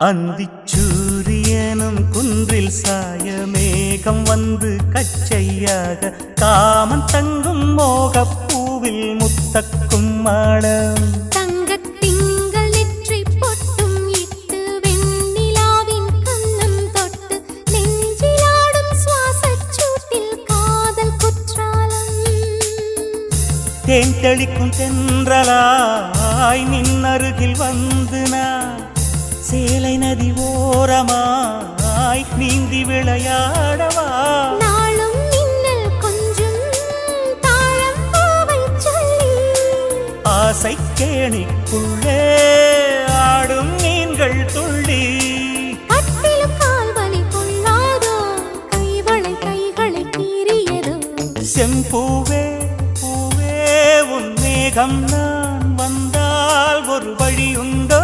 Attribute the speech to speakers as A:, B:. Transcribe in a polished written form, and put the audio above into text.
A: அந்திச்சூரியனும் குன்றில் சாய மேகம் வந்து கச்சையாக காமன் தங்கும் மோகப்பூவில் முத்தக்கும் மாடம்
B: தங்கத்திங்கள் நெற்றி பொட்டும் இட்டு வெண்ணிலாவின் கண்ணம் தொட்டு நெஞ்சிலாடும் சுவாசச் சூட்டில் காதல் குற்றாலம்
A: தேன் தெளிக்கும் தென்றலாய் நின்னருகில் வந்து நான் சேலை நதி ஓரமாய் நீந்தி விளையாடவா
B: நாளும் மின்னல் கொஞ்சம் தாழம் பூவை சொல்லி
A: ஆசை கேணிக்குள்ளே ஆடும் மீன்கள் துள்ளி
B: கட்டிலும் கால்வலி கொள்ளாதோ கைகளை கீறியதோ
A: செம்பூவே பூவே உன் மேகம் நான் வந்தால் ஒரு வழி உண்டோ